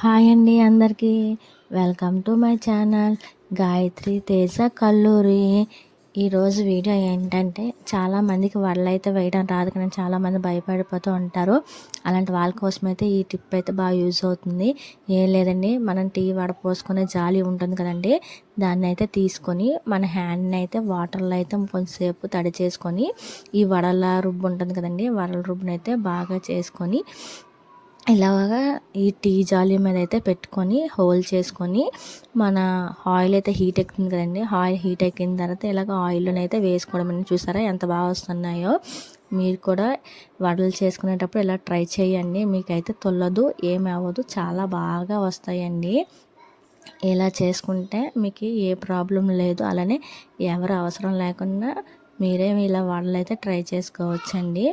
Hi అండి అందరికీ. Welcome to my channel Gayatri Teja Kalluri. ఈరోజు వీడియో ఏంటంటే, చాలామందికి వడలైతే వేయడం రాదు కానీ చాలామంది భయపడిపోతూ ఉంటారు. అలాంటి వాళ్ళ కోసం అయితే ఈ టిప్ అయితే బాగా యూజ్ అవుతుంది. ఏం లేదండి, మనం టీ వడ పోసుకునే జాలి ఉంటుంది కదండి, దాన్ని అయితే తీసుకొని మన హ్యాండ్ని అయితే వాటర్లో అయితే కొంచెంసేపు తడి చేసుకొని, ఈ వడల రుబ్బు ఉంటుంది కదండి, వడల రుబ్బుని అయితే బాగా చేసుకొని ఇలాగా ఈ టీ జాలి మీద అయితే పెట్టుకొని హోల్ చేసుకొని, మన ఆయిల్ అయితే హీట్ ఎక్కుతుంది కదండి, ఆయిల్ హీట్ ఎక్కిన తర్వాత ఇలాగ ఆయిల్ని అయితే వేసుకోవడం. చూసారా ఎంత బాగా వస్తున్నాయో. మీరు కూడా వడలు చేసుకునేటప్పుడు ఇలా ట్రై చేయండి, మీకైతే తొల్లదు, ఏమి అవ్వదు, చాలా బాగా వస్తాయండి. ఇలా చేసుకుంటే మీకు ఏ ప్రాబ్లం లేదు. అలానే ఎవరు అవసరం లేకుండా మీరే ఇలా వడలు అయితే ట్రై చేసుకోవచ్చండి.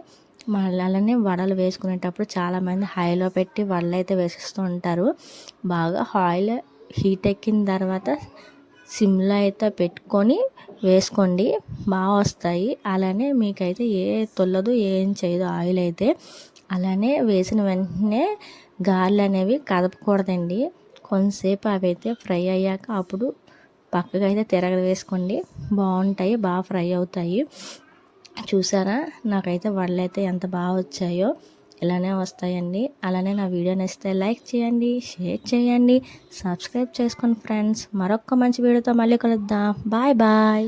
మళ్ళీ అలానే వడలు వేసుకునేటప్పుడు చాలామంది హైలో పెట్టి వడలు అయితే వేసేస్తూ ఉంటారు. బాగా ఆయిల్ హీట్ ఎక్కిన తర్వాత సిమ్లో అయితే పెట్టుకొని వేసుకోండి, బాగా వస్తాయి. అలానే మీకైతే ఏ తొల్లదు, ఏం చేయదు ఆయిల్ అయితే. అలానే వేసిన వెంటనే గారెలు అనేవి కదపకూడదండి. కొంతసేపు అవి అయితే ఫ్రై అయ్యాక అప్పుడు పక్కగా అయితే తిరగవేసుకోండి, బాగుంటాయి, బాగా ఫ్రై అవుతాయి. చూసారా, నాకైతే వడలు అయితే ఎంత బాగా వచ్చాయో. ఇలానే వస్తాయండి. అలానే నా వీడియో నచ్చితే లైక్ చేయండి, షేర్ చేయండి, సబ్స్క్రైబ్ చేసుకోండి ఫ్రెండ్స్. మరొక మంచి వీడియోతో మళ్ళీ కలుద్దాం. Bye bye.